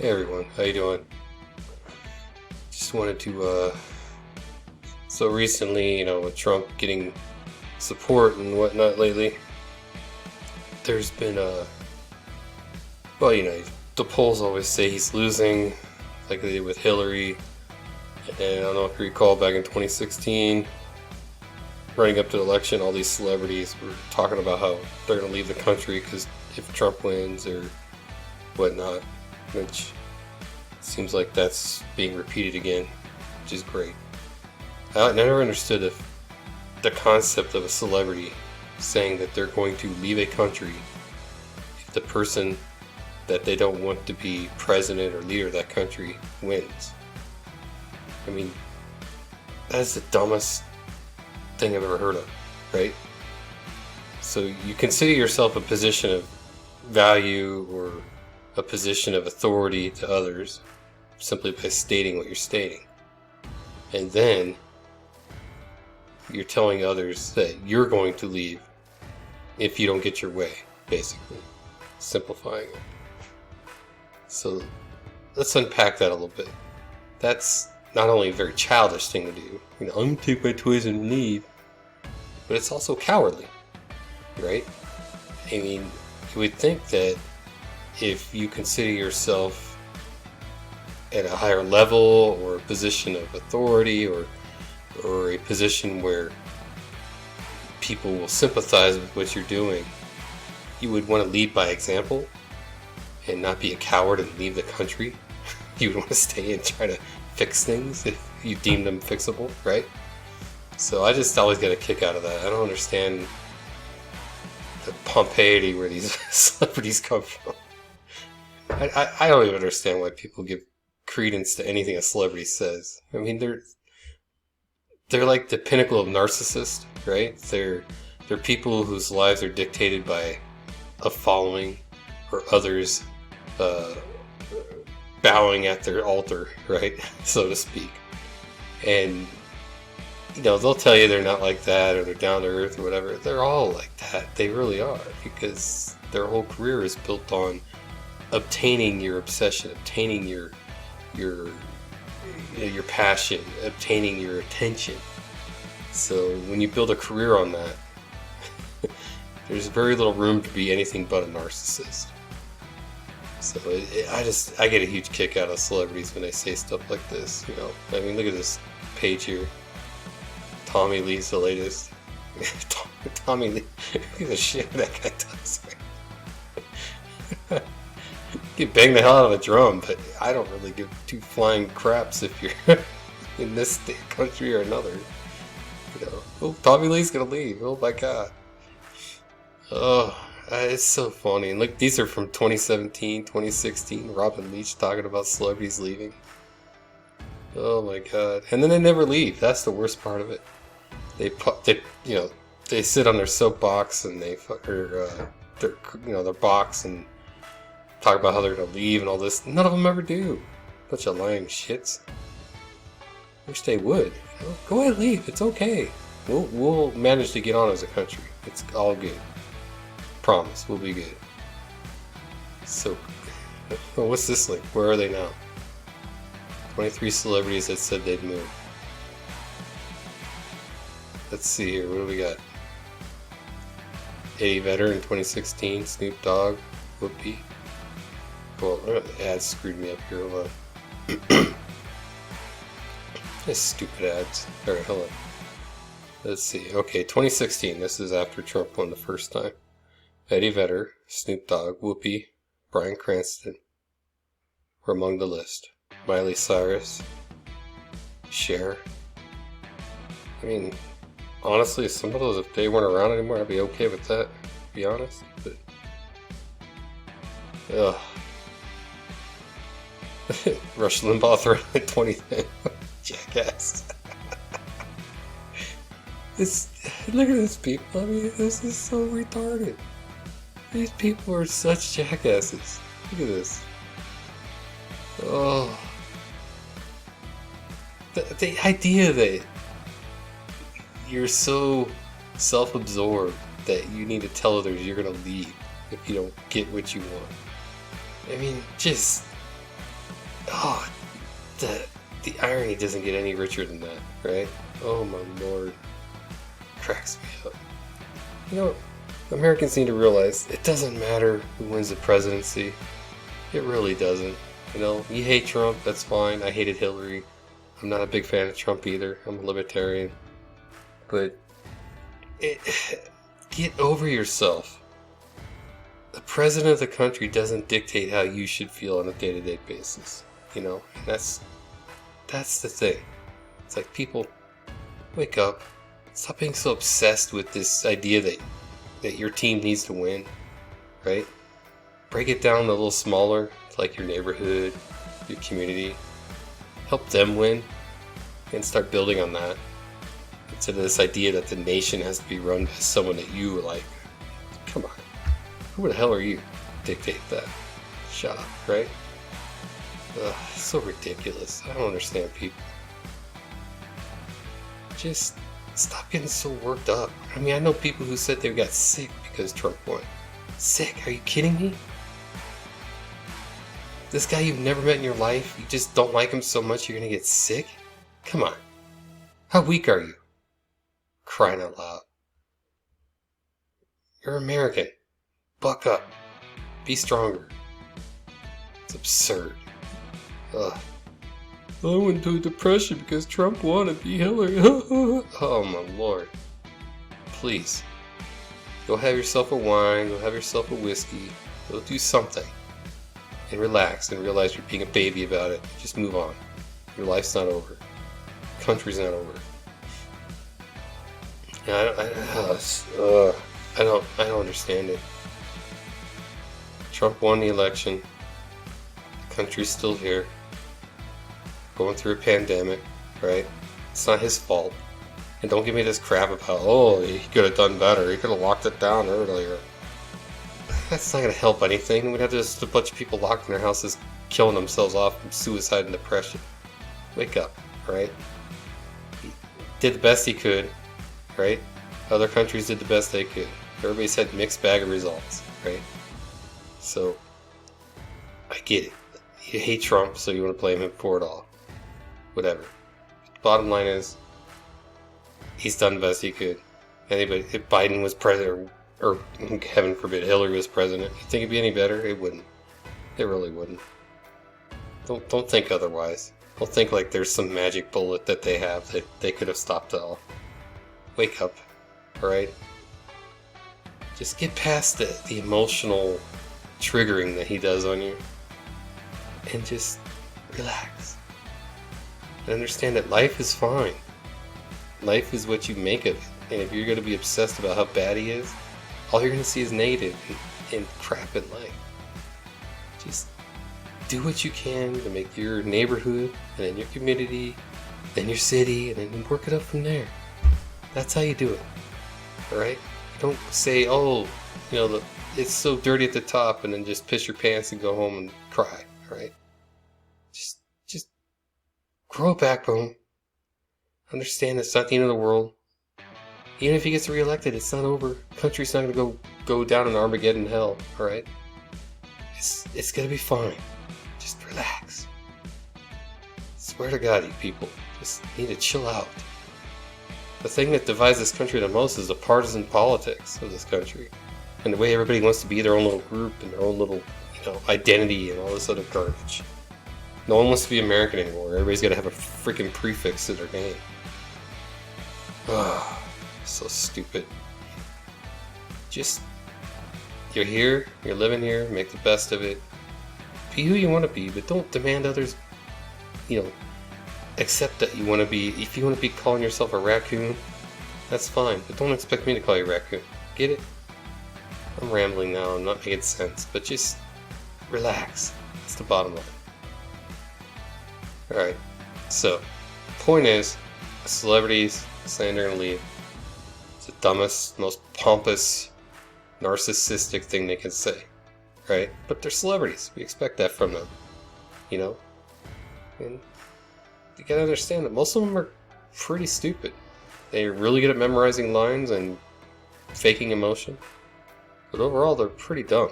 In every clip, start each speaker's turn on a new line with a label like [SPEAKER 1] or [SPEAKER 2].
[SPEAKER 1] Hey everyone, how you doing? Just wanted to, so recently, with Trump getting support and whatnot lately, there's been, well, the polls always say he's losing, like they did with Hillary, and I don't know if you recall back in 2016, running up to the election, all these celebrities were talking about how they're going to leave the country because if Trump wins or whatnot, which seems like that's being repeated again, which is great. I never understood the concept of a celebrity saying that they're going to leave a country if the person that they don't want to be president or leader of that country wins. I mean, that is the dumbest thing I've ever heard of, right? So you consider yourself a position of value or a position of authority to others simply by stating what you're stating. And then you're telling others that you're going to leave if you don't get your way, basically. Simplifying it. So let's unpack that a little bit. That's not only a very childish thing to do, I'm going to take my toys and leave, but it's also cowardly, right? I mean, you would think that if you consider yourself at a higher level or a position of authority or a position where people will sympathize with what you're doing, you would want to lead by example and not be a coward and leave the country. You would want to stay and try to fix things if you deem them fixable, right? So I just always get a kick out of that. I don't understand the pompeity where these celebrities come from. I don't even understand why people give credence to anything a celebrity says. I mean, they're like the pinnacle of narcissists, right? They're people whose lives are dictated by a following or others bowing at their altar, right, so to speak. And they'll tell you they're not like that or they're down to earth or whatever. They're all like that. They really are, because their whole career is built on obtaining your obsession, obtaining your passion, obtaining your attention. So when you build a career on that, there's very little room to be anything but a narcissist. So I get a huge kick out of celebrities when they say stuff like this. I mean, look at this page here. Tommy Lee's the latest. Tommy Lee, look at the shit that guy does. You can bang the hell out of a drum, but I don't really give two flying craps if you're in this country or another. Oh, Tommy Lee's gonna leave. Oh my god. Oh, it's so funny. And look, these are from 2017, 2016. Robin Leach talking about celebrities leaving. Oh my god. And then they never leave. That's the worst part of it. They sit on their soapbox and they their box and talk about how they're gonna leave and all this. None of them ever do. Bunch of lying shits. Wish they would. Go ahead and leave. It's okay. We'll manage to get on as a country. It's all good. Promise. We'll be good. So, what's this link? Where are they now? 23 celebrities that said they'd move. Let's see here. What do we got? Eddie Vedder in 2016. Snoop Dogg. Whoopi. Well, the ads screwed me up here. Hold on. These stupid ads. Alright, hold on. Let's see. Okay, 2016. This is after Trump won the first time. Eddie Vedder, Snoop Dogg, Whoopi, Bryan Cranston were among the list. Miley Cyrus, Cher. I mean, honestly, some of those, if they weren't around anymore, I'd be okay with that, to be honest. But, ugh. Rush Limbaugh threw in 2010. Jackass. Look at this people. I mean, this is so retarded. These people are such jackasses. Look at this. Oh. The idea that you're so self-absorbed that you need to tell others you're going to leave if you don't get what you want. I mean, just Oh, the irony doesn't get any richer than that, right? Oh my lord. Cracks me up. You know, Americans need to realize it doesn't matter who wins the presidency. It really doesn't. You know, you hate Trump, that's fine. I hated Hillary. I'm not a big fan of Trump either. I'm a libertarian. But get over yourself. The president of the country doesn't dictate how you should feel on a day-to-day basis. You know, and that's the thing. It's like, people, wake up. Stop being so obsessed with this idea that your team needs to win, right? Break it down a little smaller, like your neighborhood, your community. Help them win, and start building on that. Instead of this idea that the nation has to be run by someone that you like. Come on. Who the hell are you? Dictate that. Shut up, right? Ugh, so ridiculous. I don't understand people. Just stop getting so worked up. I mean, I know people who said they got sick because Trump won. Sick? Are you kidding me? This guy you've never met in your life, you just don't like him so much you're gonna get sick? Come on. How weak are you? Crying out loud. You're American. Buck up. Be stronger. It's absurd. Ugh. I went into a depression because Trump won and beat Hillary. Oh my lord. Please. Go have yourself a wine, go have yourself a whiskey, go do something. And relax and realize you're being a baby about it. Just move on. Your life's not over. The country's not over. I don't understand it. Trump won the election. The country's still here. Going through a pandemic, right? It's not his fault. And don't give me this crap about, oh, he could have done better. He could have locked it down earlier. That's not going to help anything. We'd have just a bunch of people locked in their houses killing themselves off from suicide and depression. Wake up, right? He did the best he could, right? Other countries did the best they could. Everybody's had mixed bag of results, right? So, I get it. You hate Trump, so you want to blame him for it all. Whatever. Bottom line is, he's done the best he could. Anybody, if Biden was president, or heaven forbid, Hillary was president, you think it'd be any better? It wouldn't. It really wouldn't. Don't think otherwise. Don't think like there's some magic bullet that they have that they could have stopped it all. Wake up, alright? Just get past the emotional triggering that he does on you. And just relax. And understand that life is fine. Life is what you make of it. And if you're going to be obsessed about how bad he is, all you're going to see is negative and crap in life. Just do what you can to make your neighborhood, and then your community, then your city, and then work it up from there. That's how you do it. Alright? Don't say, oh, you know, it's so dirty at the top, and then just piss your pants and go home and cry. Alright? Just grow a backbone. Understand it's not the end of the world. Even if he gets reelected, it's not over. The country's not going to go down in Armageddon hell, alright? It's going to be fine. Just relax. Swear to God, you people. Just need to chill out. The thing that divides this country the most is the partisan politics of this country. And the way everybody wants to be their own little group and their own little, identity and all this other garbage. No one wants to be American anymore. Everybody's got to have a freaking prefix to their name. Ah. So stupid. Just, you're here, you're living here, make the best of it. Be who you want to be, but don't demand others, accept that you want to be. If you want to be calling yourself a raccoon, that's fine, but don't expect me to call you a raccoon. Get it? I'm rambling now, I'm not making sense, but just relax. That's the bottom line. Alright, so, point is, celebrities saying they're going to leave. It's the dumbest, most pompous, narcissistic thing they can say, right? But they're celebrities. We expect that from them, And you gotta understand that most of them are pretty stupid. They're really good at memorizing lines and faking emotion. But overall, they're pretty dumb.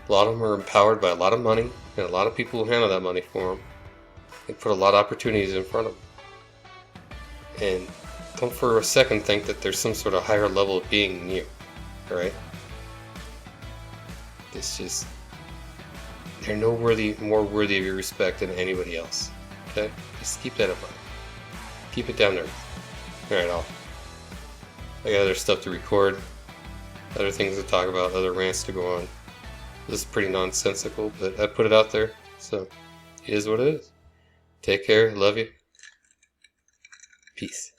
[SPEAKER 1] A lot of them are empowered by a lot of money, and a lot of people who handle that money for them. They put a lot of opportunities in front of them. And don't for a second think that there's some sort of higher level of being than you, alright? It's just, they're more worthy of your respect than anybody else, okay? Just keep that in mind. Keep it down there. Alright, I got other stuff to record, other things to talk about, other rants to go on. This is pretty nonsensical, but I put it out there, so it is what it is. Take care, love you. Peace.